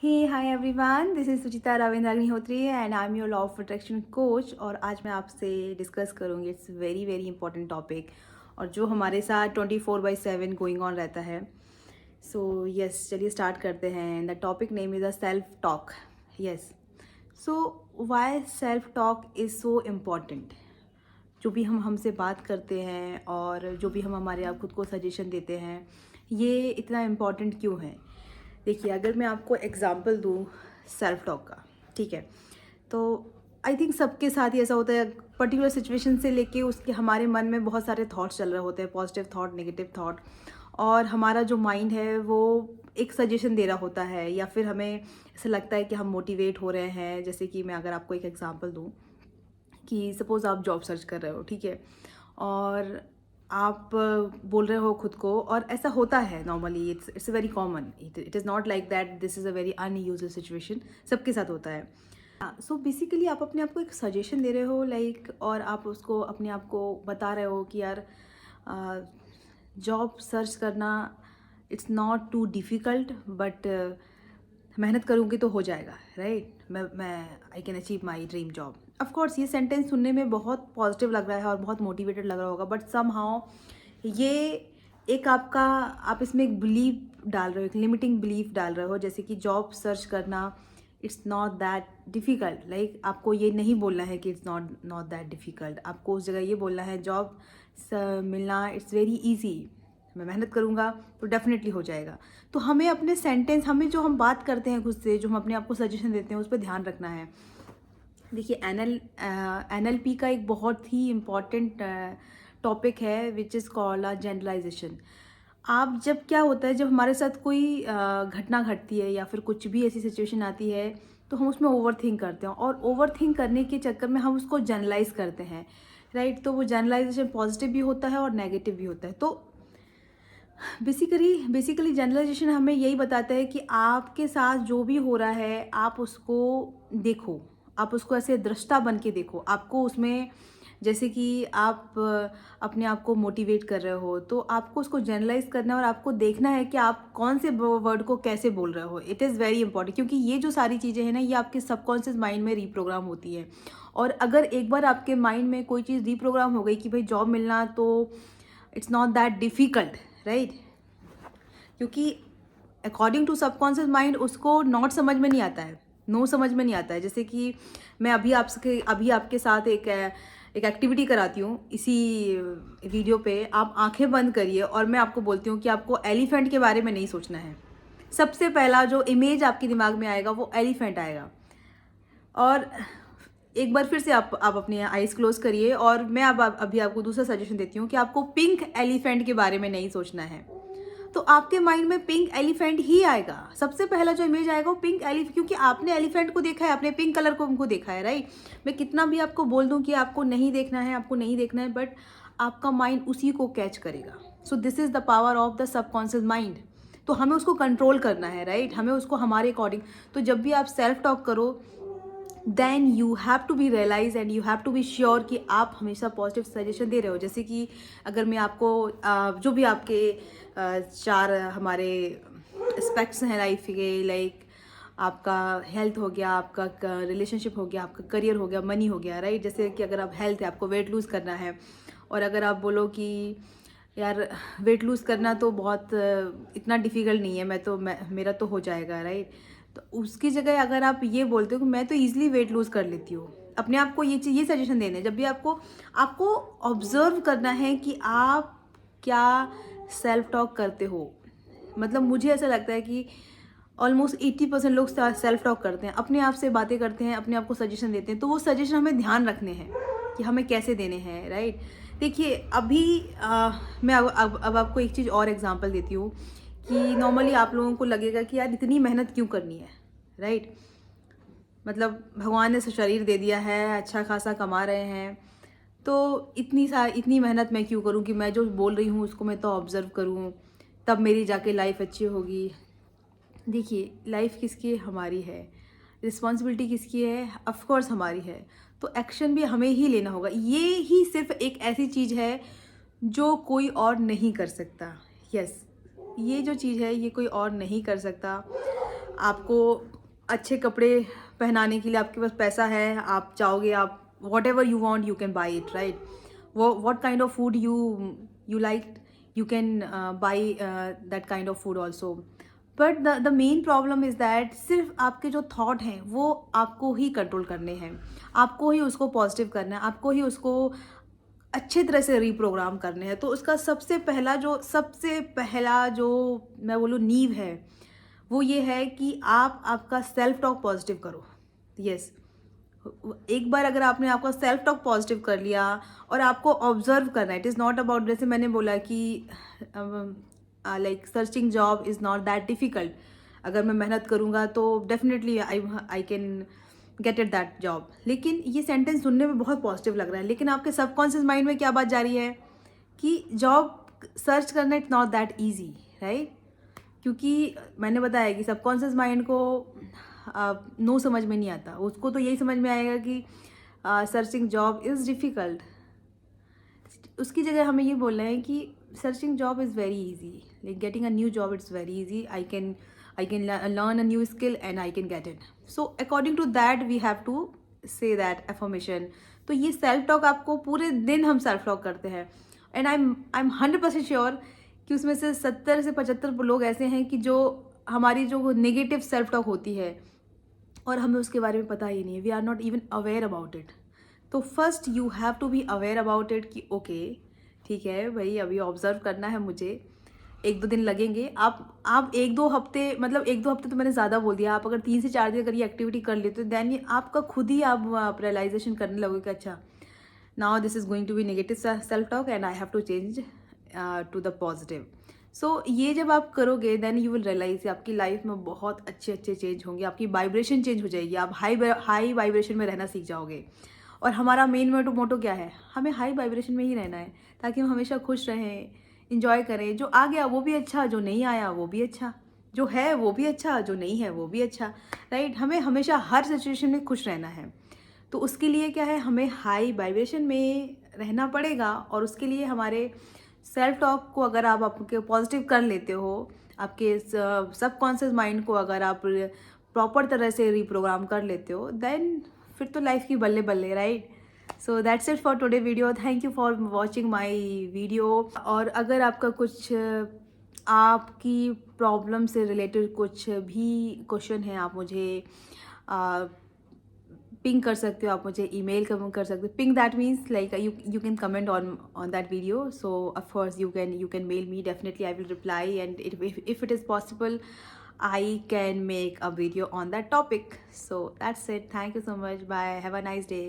Hey, hi everyone. This is Suchita Ravindra Agnihotri and I am your law of attraction coach. और आज मैं आपसे discuss करूँगी it's very very important topic और जो हमारे साथ 24/7 गोइंग ऑन रहता है। सो यस, चलिए स्टार्ट करते हैं। The topic name is a self talk. Yes, so why self talk is so important. जो भी हम हमसे बात करते हैं और जो भी हम हमारे आप खुद को सजेशन देते हैं, ये इतना इम्पॉर्टेंट क्यों है? देखिए, अगर मैं आपको एग्जांपल दूँ सेल्फ टॉक का, ठीक है, तो आई थिंक सबके साथ ही ऐसा होता है। पर्टिकुलर सिचुएशन से लेके उसके हमारे मन में बहुत सारे थॉट्स चल रहे होते हैं, पॉजिटिव थॉट, नेगेटिव थॉट, और हमारा जो माइंड है वो एक सजेशन दे रहा होता है, या फिर हमें ऐसा लगता है कि हम मोटिवेट हो रहे हैं। जैसे कि मैं अगर आपको एक एग्जांपल दूँ कि सपोज़ आप जॉब सर्च कर रहे हो, ठीक है, और आप बोल रहे हो खुद को, और ऐसा होता है normally, it's very common, it is not like that this is a very unusual situation, सबके साथ होता है। सो बेसिकली आप अपने आप को एक सजेशन दे रहे हो, लाइक, और आप उसको अपने आप को बता रहे हो कि यार जॉब सर्च करना it's not too difficult, but मेहनत करूँगी तो हो जाएगा, राइट? मैं I can achieve my dream job. Of course ये सेंटेंस सुनने में बहुत पॉजिटिव लग रहा है और बहुत मोटिवेटेड लग रहा होगा, बट समहाउ ये एक आपका, आप इसमें एक बिलीव डाल रहे हो, एक लिमिटिंग बिलीफ डाल रहे हो, जैसे कि जॉब सर्च करना it's not that difficult. Like, आपको ये नहीं बोलना है कि it's not not that difficult, आपको उस जगह ये बोलना है जॉब मिलना इट्स वेरी ईजी, मैं मेहनत करूँगा तो डेफिनेटली हो जाएगा। तो हमें अपने सेंटेंस, हमें जो हम बात करते हैं खुद से, जो हम अपने आप को सजेशन देते हैं, उस पर ध्यान रखना है। देखिए, एनएलपी का एक बहुत ही इम्पॉर्टेंट टॉपिक है which is called a generalisation. आप जब, क्या होता है, जब हमारे साथ कोई घटना घटती है या फिर कुछ भी ऐसी सिचुएशन आती है, तो हम उसमें ओवर थिंक करते हैं, और ओवर थिंक करने के चक्कर में हम उसको जनरलाइज करते हैं, राइट? तो वो जनरलाइजेशन पॉजिटिव भी होता है और नेगेटिव भी होता है। तो बेसिकली जनरलाइजेशन हमें यही बताता है कि आपके साथ जो भी हो रहा है, आप उसको देखो, आप उसको ऐसे दृष्टा बन के देखो। आपको उसमें, जैसे कि आप अपने आप को मोटिवेट कर रहे हो, तो आपको उसको जनरलाइज करना है और आपको देखना है कि आप कौन से वर्ड को कैसे बोल रहे हो। इट इज़ वेरी इंपॉर्टेंट, क्योंकि ये जो सारी चीज़ें हैं ना, ये आपके सबकॉन्शियस माइंड में रीप्रोग्राम होती है। और अगर एक बार आपके माइंड में कोई चीज़ रीप्रोग्राम हो गई कि भाई जॉब मिलना तो it's not that difficult, right? क्योंकि अकॉर्डिंग टू सबकॉन्शियस माइंड उसको नॉट समझ में नहीं आता है, नो समझ में नहीं आता है। जैसे कि मैं अभी आपके साथ एक एक्टिविटी कराती हूँ इसी वीडियो पे। आप आंखें बंद करिए और मैं आपको बोलती हूँ कि आपको एलिफेंट के बारे में नहीं सोचना है। सबसे पहला जो इमेज आपके दिमाग में आएगा वो एलिफेंट आएगा। और एक बार फिर से आप अपनी आइज़ क्लोज करिए, और मैं अब अभी आपको दूसरा सजेशन देती हूँ कि आपको पिंक एलिफेंट के बारे में नहीं सोचना है। तो आपके माइंड में पिंक एलिफेंट ही आएगा। सबसे पहला जो इमेज आएगा वो पिंक एलिफेंट, क्योंकि आपने एलिफेंट को देखा है, आपने पिंक कलर को उनको देखा है, राइट? मैं कितना भी आपको बोल दूं कि आपको नहीं देखना है, आपको नहीं देखना है, बट आपका माइंड उसी को कैच करेगा। So this is the power of the subconscious mind. तो हमें उसको कंट्रोल करना है, राइट? हमें उसको हमारे अकॉर्डिंग। तो जब भी आप सेल्फ टॉक करो, then you have to be realise and you have to be sure कि आप हमेशा पॉजिटिव सजेशन दे रहे हो। जैसे कि अगर मैं आपको जो भी आपके चार हमारे एस्पेक्ट्स हैं लाइफ के, लाइक आपका हेल्थ हो गया, आपका रिलेशनशिप हो गया, आपका करियर हो गया, मनी हो गया, राइट? जैसे कि अगर आप हेल्थ है, आपको वेट लूज़ करना है, और अगर आप बोलो कि यार वेट लूज़ करना तो बहुत इतना डिफ़िकल्ट नहीं है, मेरा तो हो जाएगा, राइट? तो उसकी जगह अगर आप ये बोलते हो कि मैं तो ईज़िली वेट लूज़ कर लेती हूँ, अपने आप को ये सजेशन देने। जब भी आपको आपको ऑब्ज़र्व करना है कि आप क्या सेल्फ टॉक करते हो। मतलब मुझे ऐसा लगता है कि ऑलमोस्ट 80% लोग सेल्फ टॉक करते हैं, अपने आप से बातें करते हैं, अपने आप को सजेशन देते हैं। तो वो सजेशन हमें ध्यान रखने हैं कि हमें कैसे देने हैं, राइट? देखिए, अभी मैं अब आपको एक चीज़ और एग्जांपल देती हूँ कि नॉर्मली आप लोगों को लगेगा कि यार इतनी मेहनत क्यों करनी है, राइट? मतलब भगवान ने शरीर दे दिया है, अच्छा खासा कमा रहे हैं, तो इतनी मेहनत मैं क्यों करूँ कि मैं जो बोल रही हूँ उसको मैं तो ऑब्ज़र्व करूँ, तब मेरी जाके लाइफ अच्छी होगी। देखिए, लाइफ किसकी है? हमारी है। रिस्पॉन्सिबिलिटी किसकी है? ऑफ कोर्स हमारी है। तो एक्शन भी हमें ही लेना होगा। ये ही सिर्फ़ एक ऐसी चीज़ है जो कोई और नहीं कर सकता। यस, ये जो चीज़ है ये कोई और नहीं कर सकता। आपको अच्छे कपड़े पहनाने के लिए आपके पास पैसा है, आप चाहोगे, आप whatever you want you can buy it, right? वो what kind of food you like, you can buy that kind of food also. But the main problem is that सिर्फ आपके जो थॉट हैं वो आपको ही कंट्रोल करने हैं, आपको ही उसको पॉजिटिव करना है, आपको ही उसको अच्छे तरह से रीप्रोग्राम करने हैं. तो उसका सबसे पहला जो मैं बोलूँ नींव है, वो ये है कि आप आपका सेल्फ टॉक पॉजिटिव करो. यस, एक बार अगर आपने आपका सेल्फ टॉक पॉजिटिव कर लिया और आपको ऑब्जर्व करना है, इट इज़ नॉट अबाउट, जैसे मैंने बोला कि like searching job is not that difficult. अगर मैं मेहनत करूँगा तो definitely I can get it that job. लेकिन ये सेंटेंस सुनने में बहुत पॉजिटिव लग रहा है, लेकिन आपके सबकॉन्शियस माइंड में क्या बात जा रही है कि जॉब सर्च करना it's not that easy, right? क्योंकि मैंने बताया कि सबकॉन्शियस माइंड को नो समझ में नहीं आता, उसको तो यही समझ में आएगा कि सर्चिंग जॉब इज़ डिफ़िकल्ट. उसकी जगह हमें ये बोलना है कि searching job is very easy, like getting a new job it's very easy. I can learn a new skill and I can get it. So according to that we have to say that affirmation. तो ये self talk, आपको पूरे दिन हम self talk करते हैं, and I am 100% sure कि उसमें से 70 से 75 लोग ऐसे हैं कि जो हमारी जो नेगेटिव सेल्फ टॉक होती है और हमें उसके बारे में पता ही नहीं है, we are not even aware about it. तो first you have to be aware about it कि ओके ठीक है भाई, अभी ऑब्जर्व करना है मुझे, 1-2 दिन लगेंगे. आप 1-2 हफ्ते, मतलब 1-2 हफ्ते तो मैंने ज़्यादा बोल दिया, आप अगर 3 से 4 दिन अगर ये एक्टिविटी कर लेते हो, देन ये आपका खुद ही आप रियलाइजेशन करने लगोगे कि अच्छा, now this is going to be negative self talk and I have to change to the positive. So ये जब आप करोगे देन यू विल रियलाइज आपकी लाइफ में बहुत अच्छे चेंज होंगे, आपकी वाइब्रेशन चेंज हो जाएगी, आप हाई वाइब्रेशन में रहना सीख जाओगे. और हमारा मेन मोटो क्या है, हमें हाई वाइब्रेशन में ही रहना है ताकि हम हमेशा खुश रहें, इंजॉय करें. जो आ गया वो भी अच्छा, जो नहीं आया वो भी अच्छा, जो है वो भी अच्छा, जो नहीं है वो भी अच्छा, राइट? हमें हमेशा हर सिचुएशन में खुश रहना है. तो उसके लिए क्या है, हमें हाई वाइब्रेशन में रहना पड़ेगा. और उसके लिए हमारे सेल्फ टॉक को अगर आप आपके पॉजिटिव कर लेते हो, आपके सबकॉन्शियस माइंड को अगर आप प्रॉपर तरह से रीप्रोग्राम कर लेते हो, देन फिर तो लाइफ की बल्ले बल्ले, right? So that's it for today video. Thank you for watching my video. और अगर आपका कुछ आपकी प्रॉब्लम से रिलेटेड कुछ भी क्वेश्चन है, आप मुझे पिंग कर सकते हो, आप मुझे ईमेल कर सकते हो. Ping that means like you can comment on that video. So of course you can mail me, definitely I will reply, and if it is possible I can make a video on that topic. So that's it. Thank you so much. Bye. Have a nice day.